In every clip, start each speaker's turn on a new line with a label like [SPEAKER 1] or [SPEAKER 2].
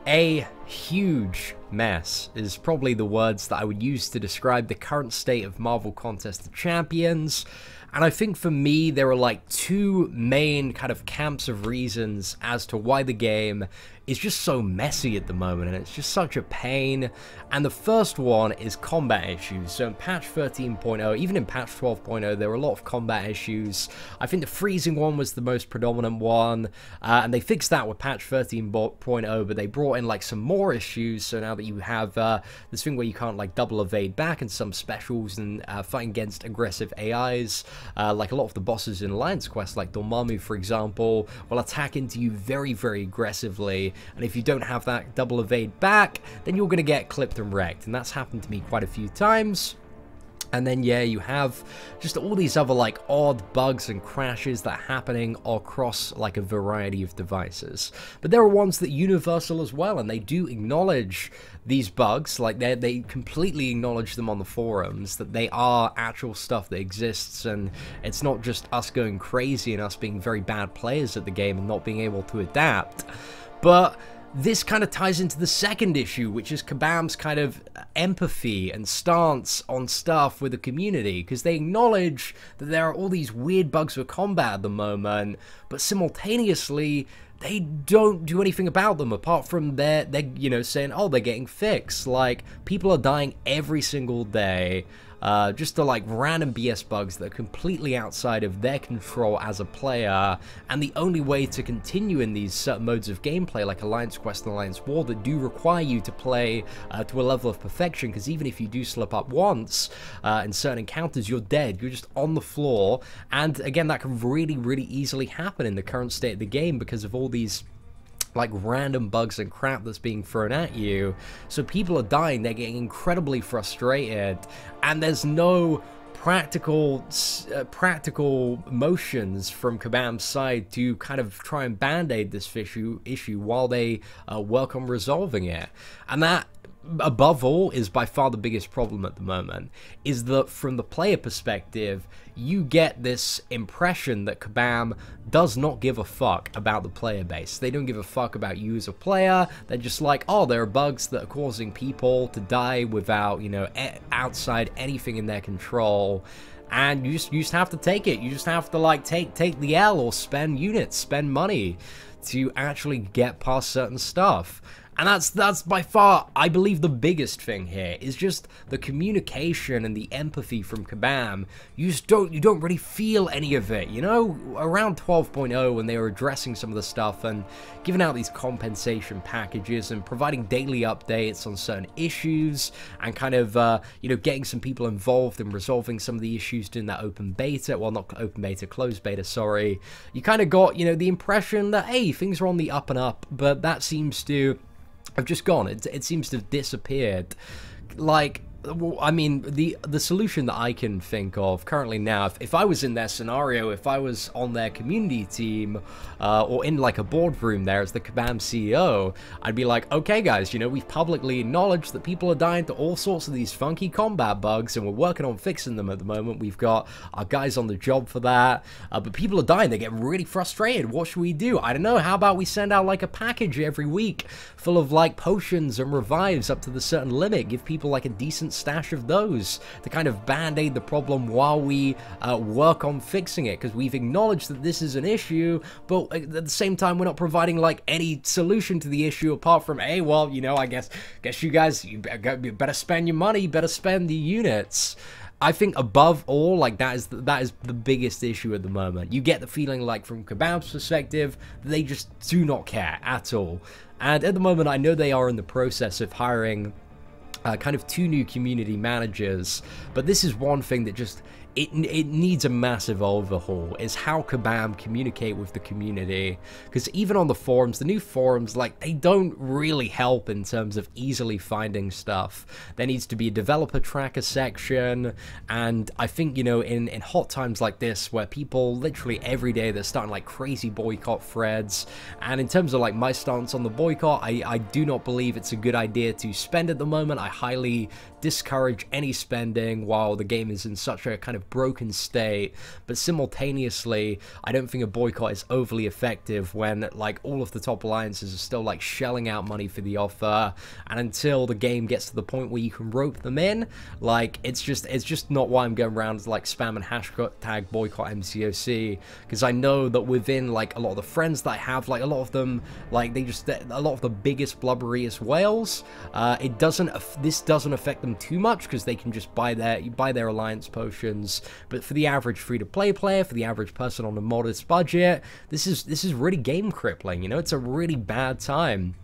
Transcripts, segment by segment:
[SPEAKER 1] A huge mess is probably the words that I would use to describe the current state of Marvel Contest of Champions. And I think for me, there are like two main kind of camps of reasons as to why the game is just so messy at the moment, and it's just such a pain. And the first one is combat issues. So in patch 13.0, even in patch 12.0, there were a lot of combat issues. I think the freezing one was the most predominant one, and they fixed that with patch 13.0, but they brought in like some more issues. So now that you have this thing where you can't like double evade back in some specials and fighting against aggressive AIs, like a lot of the bosses in Alliance Quest, like Dormammu, for example, will attack into you very, very aggressively. And if you don't have that double evade back, then you're going to get clipped and wrecked. And that's happened to me quite a few times. And then, yeah, you have just all these other, like, odd bugs and crashes that are happening across, like, a variety of devices. But there are ones that are universal as well, and they do acknowledge these bugs. Like, they completely acknowledge them on the forums, that they are actual stuff that exists, and it's not just us going crazy and us being very bad players at the game and not being able to adapt. But this kind of ties into the second issue, which is Kabam's kind of empathy and stance on stuff with the community, because they acknowledge that there are all these weird bugs with combat at the moment, but simultaneously they don't do anything about them apart from they're you know, saying, oh, they're getting fixed. Like, people are dying every single day. Just to like random BS bugs that are completely outside of their control as a player, and the only way to continue in these certain modes of gameplay like Alliance Quest and Alliance War that do require you to play to a level of perfection, because even if you do slip up once in certain encounters, you're dead, you're just on the floor. And again, that can really, really easily happen in the current state of the game because of all these like random bugs and crap that's being thrown at you. So people are dying, they're getting incredibly frustrated, and there's no practical motions from Kabam's side to kind of try and band-aid this issue while they work on resolving it. And that, above all, is by far the biggest problem at the moment, is that from the player perspective, you get this impression that Kabam does not give a fuck about the player base. They don't give a fuck about you as a player. They're just like, oh, there are bugs that are causing people to die without, you know, outside anything in their control. And you just have to take it. You just have to like take the L or spend units, spend money to actually get past certain stuff. And that's by far, I believe, the biggest thing here, is just the communication and the empathy from Kabam. You don't really feel any of it, you know? Around 12.0, when they were addressing some of the stuff and giving out these compensation packages and providing daily updates on certain issues and kind of, you know, getting some people involved in resolving some of the issues during that open beta, well, not open beta, closed beta, sorry. You kind of got, you know, the impression that, hey, things are on the up and up, but that seems to have just gone. It seems to have disappeared. Like, I mean, the solution that I can think of currently now, if I was in their scenario, if I was on their community team, or in like a boardroom there as the Kabam CEO, I'd be like, okay guys, you know, we've publicly acknowledged that people are dying to all sorts of these funky combat bugs, and we're working on fixing them at the moment. We've got our guys on the job for that, but people are dying, they get really frustrated. What should we do? I don't know, how about we send out like a package every week full of like potions and revives up to the certain limit, give people like a decent stash of those to kind of band-aid the problem while we work on fixing it, because we've acknowledged that this is an issue, but at the same time we're not providing like any solution to the issue apart from, hey, well, you know, I guess you guys, you better spend your money, better spend the units. I think above all, like, that is the biggest issue at the moment. You get the feeling like from Kabam's perspective, they just do not care at all. And at the moment, I know they are in the process of hiring kind of 2 new community managers, but this is one thing that just, it needs a massive overhaul, is how Kabam communicate with the community. Because even on the forums, the new forums, like, they don't really help in terms of easily finding stuff. There needs to be a developer tracker section, and I think, you know, in hot times like this, where people literally every day they're starting like crazy boycott threads, and in terms of like my stance on the boycott, I do not believe it's a good idea to spend at the moment. I highly discourage any spending while the game is in such a kind of of broken state, but simultaneously, I don't think a boycott is overly effective when, like, all of the top alliances are still, like, shelling out money for the offer, and until the game gets to the point where you can rope them in, like, it's just not why I'm going around, like, spamming hashtag boycott MCOC, because I know that within, like, a lot of the friends that I have, like, a lot of them, like, a lot of the biggest blubberiest whales, this doesn't affect them too much, because they can just buy their alliance potions, but for the average free-to-play player, for the average person on a modest budget, this is really game crippling, you know, it's a really bad time.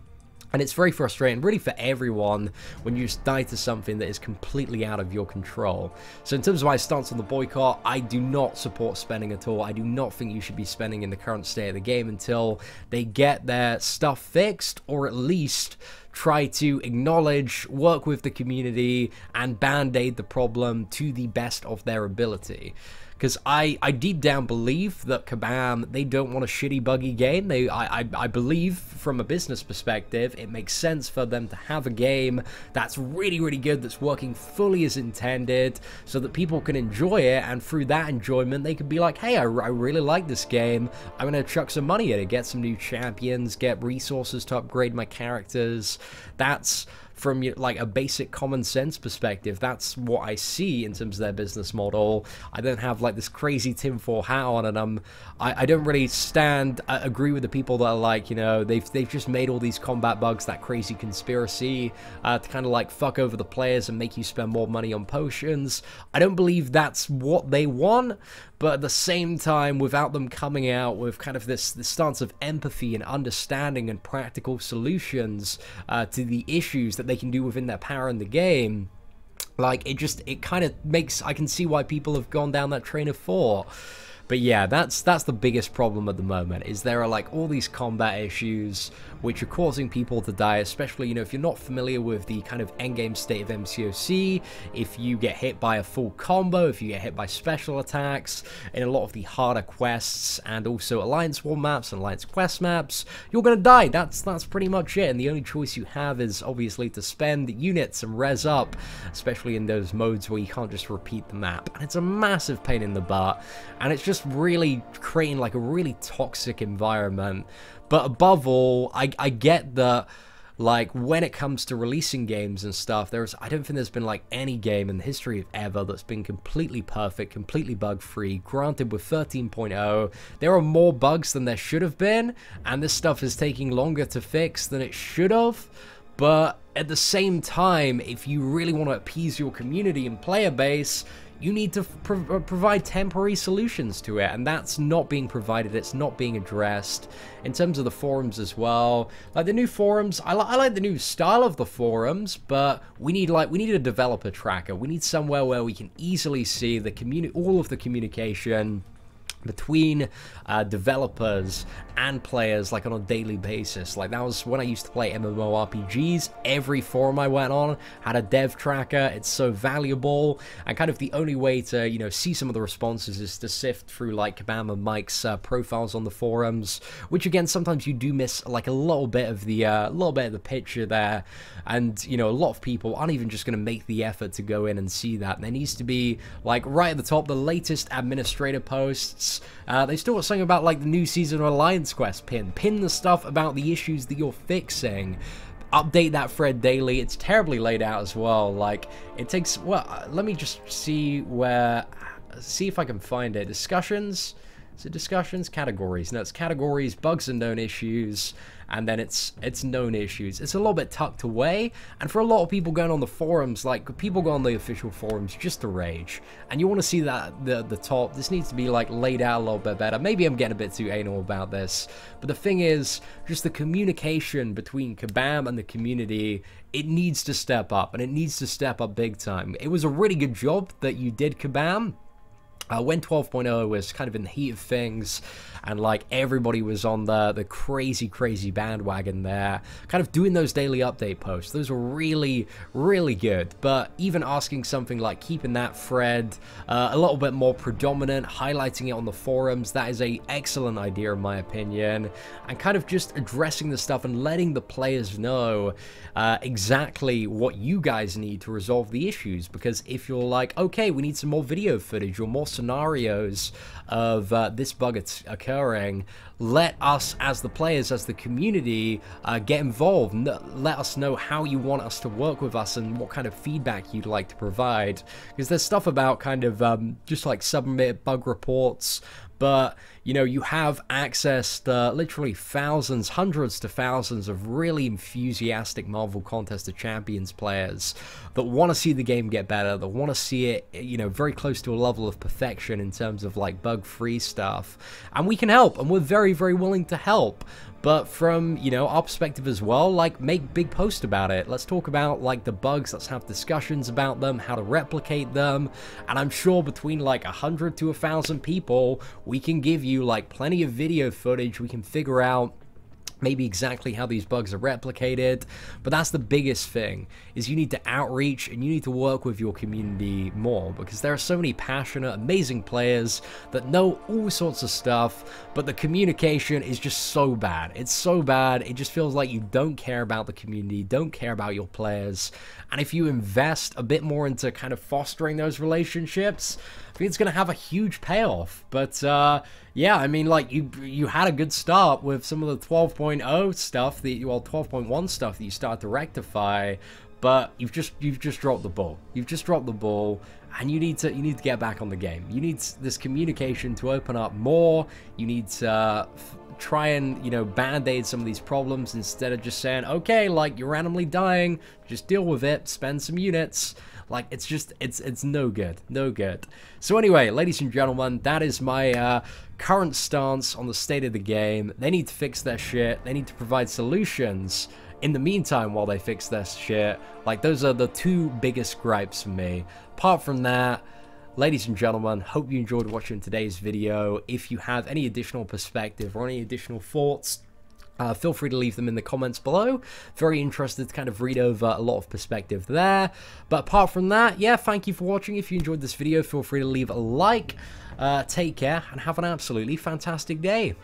[SPEAKER 1] And it's very frustrating, really, for everyone when you just die to something that is completely out of your control. So in terms of my stance on the boycott, I do not support spending at all. I do not think you should be spending in the current state of the game until they get their stuff fixed, or at least try to acknowledge, work with the community, and band-aid the problem to the best of their ability. Because I deep down believe that Kabam, they don't want a shitty, buggy game. I believe, from a business perspective, it makes sense for them to have a game that's really, really good, that's working fully as intended, so that people can enjoy it, and through that enjoyment, they could be like, hey, I really like this game, I'm going to chuck some money at it, get some new champions, get resources to upgrade my characters. That's, from, like, a basic common sense perspective, that's what I see in terms of their business model. I don't have, like, this crazy tinfoil hat on, and I don't really agree with the people that are like, you know, they've just made all these combat bugs that crazy conspiracy to kind of, like, fuck over the players and make you spend more money on potions. I don't believe that's what they want, but at the same time, without them coming out with kind of this stance of empathy and understanding and practical solutions to the issues that they can do within their power in the game, like, it kind of makes, I can see why people have gone down that train of thought. But yeah, that's the biggest problem at the moment, is there are, like, all these combat issues which are causing people to die, especially, you know, if you're not familiar with the kind of endgame state of MCOC, if you get hit by a full combo, if you get hit by special attacks, in a lot of the harder quests, and also Alliance War maps and Alliance Quest maps, you're gonna die. That's pretty much it, and the only choice you have is, obviously, to spend units and res up, especially in those modes where you can't just repeat the map, and it's a massive pain in the butt, and it's just really creating, like, a really toxic environment. But above all, I get that, like, when it comes to releasing games and stuff, I don't think there's been, like, any game in the history of ever that's been completely perfect, completely bug-free. Granted, with 13.0, there are more bugs than there should have been, and this stuff is taking longer to fix than it should have. But at the same time, if you really want to appease your community and player base, you need to provide temporary solutions to it, and that's not being provided, it's not being addressed. In terms of the forums as well, like, the new forums, I like the new style of the forums, but we need a developer tracker. We need somewhere where we can easily see all of the communication between developers and players, like, on a daily basis. Like, that was when I used to play MMORPGs. Every forum I went on had a dev tracker. It's so valuable, and kind of the only way to, you know, see some of the responses is to sift through, like, Kabam and Mike's profiles on the forums, which, again, sometimes you do miss, like, a little bit of the picture there, and, you know, a lot of people aren't even just going to make the effort to go in and see that. And there needs to be, like, right at the top, the latest administrator posts. They still got something about, like, the new season of Alliance Quest pin the stuff about the issues that you're fixing, update that thread daily. It's terribly laid out as well. Like, it takes, well, let me just see if I can find it. Discussions, is it discussions? Categories. No, it's categories, bugs and known issues, and then it's known issues. It's a little bit tucked away, and for a lot of people going on the forums, like, people go on the official forums just to rage, and you want to see that the top, this needs to be, like, laid out a little bit better. Maybe I'm getting a bit too anal about this, but the thing is, just the communication between Kabam and the community, it needs to step up, and it needs to step up big time. It was a really good job that you did, Kabam, When 12.0 was kind of in the heat of things, and like everybody was on the crazy bandwagon there, kind of doing those daily update posts, those were really good. But even asking something like keeping that thread a little bit more predominant, highlighting it on the forums, that is a excellent idea in my opinion, and kind of just addressing the stuff and letting the players know exactly what you guys need to resolve the issues. Because if you're like, okay, we need some more video footage or more scenarios of this bug occurring, let us as the players, as the community, get involved. Let us know how you want us to work with us and what kind of feedback you'd like to provide, because there's stuff about kind of just like submit bug reports, but you know, you have access to literally thousands, hundreds to thousands of really enthusiastic Marvel Contest of Champions players that want to see the game get better, that want to see it, you know, very close to a level of perfection in terms of like bug-free stuff. And we can help, and we're very willing to help. But from, you know, our perspective as well, like, make big posts about it. Let's talk about, like, the bugs. Let's have discussions about them, how to replicate them. And I'm sure between, like, 100 to 1,000 people, we can give you, like, plenty of video footage. We can figure out maybe exactly how these bugs are replicated. But that's the biggest thing, is you need to outreach and you need to work with your community more, because there are so many passionate, amazing players that know all sorts of stuff, but the communication is just so bad. It's so bad, it just feels like you don't care about the community, don't care about your players. And if you invest a bit more into kind of fostering those relationships, I think it's going to have a huge payoff. But yeah, I mean, like, you had a good start with some of the 12.0 stuff, well, 12.1 stuff that you start to rectify, but you've just dropped the ball. You've just dropped the ball, and you need to get back on the game. You need this communication to open up more. You need to try and, you know, band-aid some of these problems instead of just saying, okay, like, you're randomly dying, just deal with it, spend some units. Like, it's just, it's no good, no good. So anyway, ladies and gentlemen, that is my current stance on the state of the game. They need to fix their shit. They need to provide solutions in the meantime while they fix their shit. Like, those are the two biggest gripes for me. Apart from that, ladies and gentlemen, hope you enjoyed watching today's video. If you have any additional perspective or any additional thoughts, feel free to leave them in the comments below. Very interested to kind of read over a lot of perspective there. But apart from that, yeah, thank you for watching. If you enjoyed this video, feel free to leave a like. Take care and have an absolutely fantastic day.